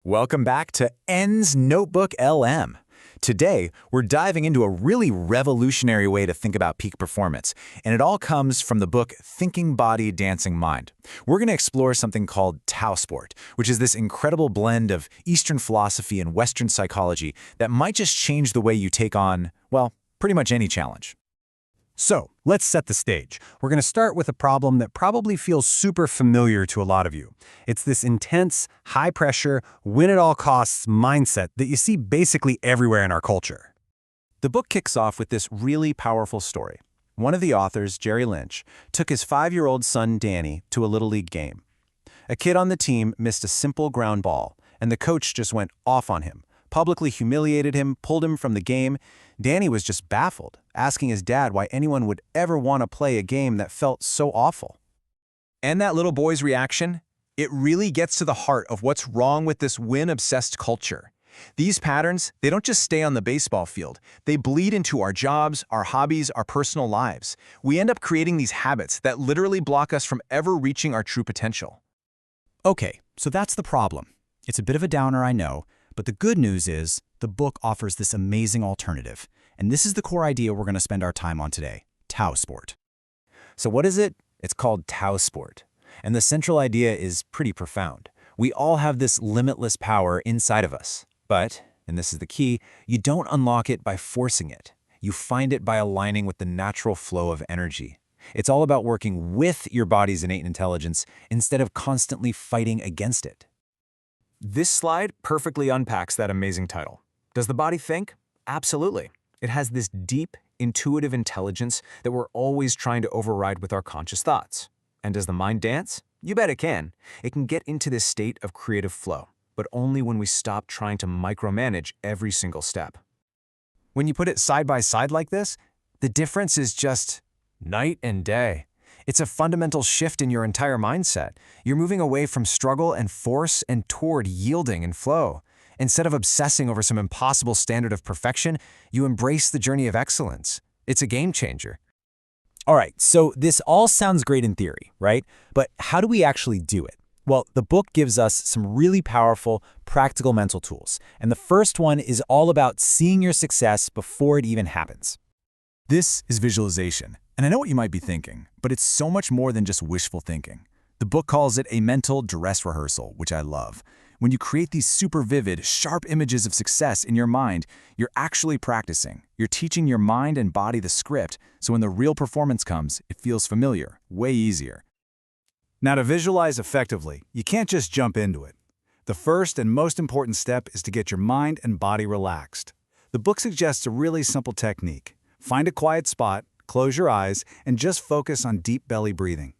Welcome back to N's Notebook LM. Today, we're diving into a really revolutionary way to think about peak performance, and it all comes from the book Thinking Body, Dancing Mind. We're going to explore something called Taosport, which is this incredible blend of Eastern philosophy and Western psychology that might just change the way you take on, well, pretty much any challenge. So, let's set the stage. We're going to start with a problem that probably feels super familiar to a lot of you. It's this intense, high-pressure, win-at-all-costs mindset that you see basically everywhere in our culture. The book kicks off with this really powerful story. One of the authors, Jerry Lynch, took his 5-year-old son, Danny, to a Little League game. A kid on the team missed a simple ground ball, and the coach just went off on him, publicly humiliated him, pulled him from the game. Danny was just baffled, asking his dad why anyone would ever want to play a game that felt so awful. And that little boy's reaction? It really gets to the heart of what's wrong with this win-obsessed culture. These patterns, they don't just stay on the baseball field. They bleed into our jobs, our hobbies, our personal lives. We end up creating these habits that literally block us from ever reaching our true potential. Okay, so that's the problem. It's a bit of a downer, I know, but the good news is the book offers this amazing alternative. And this is the core idea we're going to spend our time on today, Taosport. So what is it? It's called Taosport. And the central idea is pretty profound. We all have this limitless power inside of us. But, and this is the key, you don't unlock it by forcing it. You find it by aligning with the natural flow of energy. It's all about working with your body's innate intelligence instead of constantly fighting against it. This slide perfectly unpacks that amazing title. Does the body think? Absolutely. It has this deep, intuitive intelligence that we're always trying to override with our conscious thoughts. And does the mind dance? You bet it can. It can get into this state of creative flow, but only when we stop trying to micromanage every single step. When you put it side by side like this, the difference is just night and day. It's a fundamental shift in your entire mindset. You're moving away from struggle and force and toward yielding and flow. Instead of obsessing over some impossible standard of perfection, you embrace the journey of excellence. It's a game changer. All right, so this all sounds great in theory, right? But how do we actually do it? Well, the book gives us some really powerful, practical mental tools. And the first one is all about seeing your success before it even happens. This is visualization. And I know what you might be thinking, but it's so much more than just wishful thinking. The book calls it a mental dress rehearsal, which I love. When you create these super vivid, sharp images of success in your mind, you're actually practicing. You're teaching your mind and body the script, so when the real performance comes, it feels familiar, way easier. Now, to visualize effectively, you can't just jump into it. The first and most important step is to get your mind and body relaxed. The book suggests a really simple technique. Find a quiet spot, close your eyes, and just focus on deep belly breathing.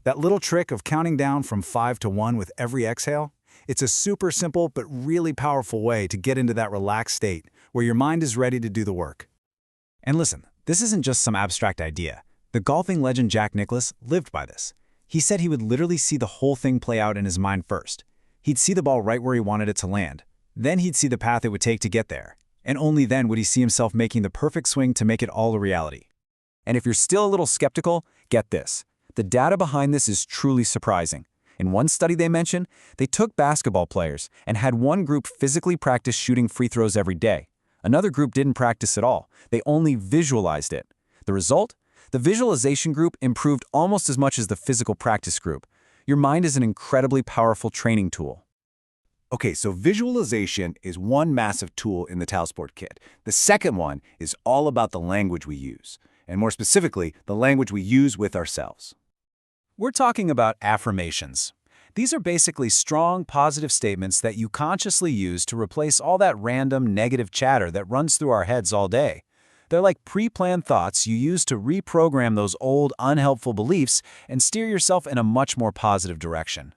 That little trick of counting down from 5 to 1 with every exhale, it's a super simple but really powerful way to get into that relaxed state where your mind is ready to do the work. And listen, this isn't just some abstract idea. The golfing legend Jack Nicklaus lived by this. He said he would literally see the whole thing play out in his mind first. He'd see the ball right where he wanted it to land. Then he'd see the path it would take to get there. And only then would he see himself making the perfect swing to make it all a reality. And if you're still a little skeptical, get this. The data behind this is truly surprising. In one study they mentioned, they took basketball players and had one group physically practice shooting free throws every day. Another group didn't practice at all. They only visualized it. The result? The visualization group improved almost as much as the physical practice group. Your mind is an incredibly powerful training tool. Okay, so visualization is one massive tool in the Taosport kit. The second one is all about the language we use, and more specifically, the language we use with ourselves. We're talking about affirmations. These are basically strong, positive statements that you consciously use to replace all that random negative chatter that runs through our heads all day. They're like pre-planned thoughts you use to reprogram those old, unhelpful beliefs and steer yourself in a much more positive direction.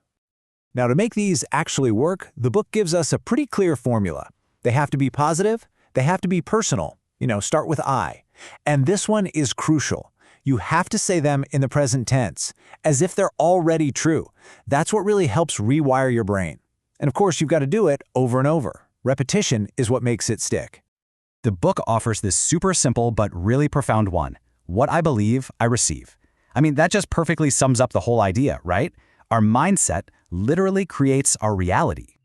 Now, to make these actually work, the book gives us a pretty clear formula. They have to be positive, they have to be personal. Start with I. And this one is crucial. You have to say them in the present tense, as if they're already true. That's what really helps rewire your brain. And of course, you've got to do it over and over. Repetition is what makes it stick. The book offers this super simple but really profound one. What I believe, I receive. I mean, that just perfectly sums up the whole idea, right? Our mindset literally creates our reality.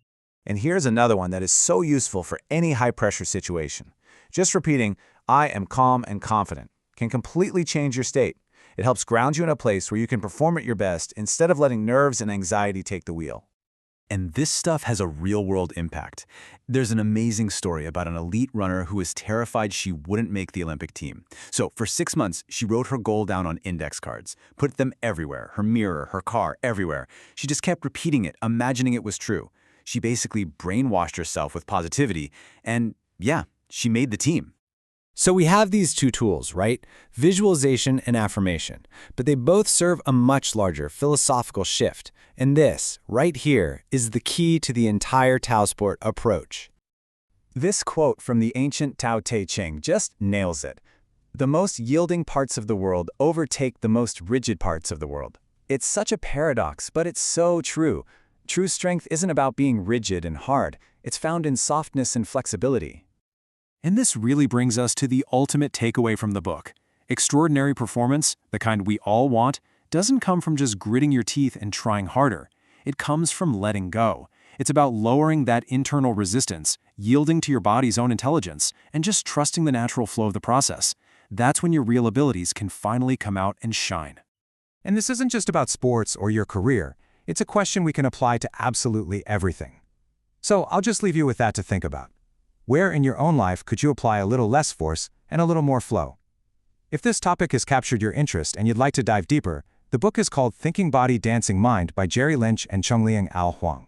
And here's another one that is so useful for any high-pressure situation. Just repeating, "I am calm and confident," can completely change your state. It helps ground you in a place where you can perform at your best instead of letting nerves and anxiety take the wheel. And this stuff has a real-world impact. There's an amazing story about an elite runner who was terrified she wouldn't make the Olympic team. So for 6 months, she wrote her goal down on index cards, put them everywhere, her mirror, her car, everywhere. She just kept repeating it, imagining it was true. She basically brainwashed herself with positivity, and yeah, she made the team. So we have these two tools, right? Visualization and affirmation. But they both serve a much larger philosophical shift. And this, right here, is the key to the entire Taosport approach. This quote from the ancient Tao Te Ching just nails it. The most yielding parts of the world overtake the most rigid parts of the world. It's such a paradox, but it's so true. True strength isn't about being rigid and hard. It's found in softness and flexibility. And this really brings us to the ultimate takeaway from the book. Extraordinary performance, the kind we all want, doesn't come from just gritting your teeth and trying harder. It comes from letting go. It's about lowering that internal resistance, yielding to your body's own intelligence, and just trusting the natural flow of the process. That's when your real abilities can finally come out and shine. And this isn't just about sports or your career. It's a question we can apply to absolutely everything. So I'll just leave you with that to think about. Where in your own life could you apply a little less force and a little more flow? If this topic has captured your interest and you'd like to dive deeper, the book is called Thinking Body, Dancing Mind by Jerry Lynch and Chongliang Al Huang.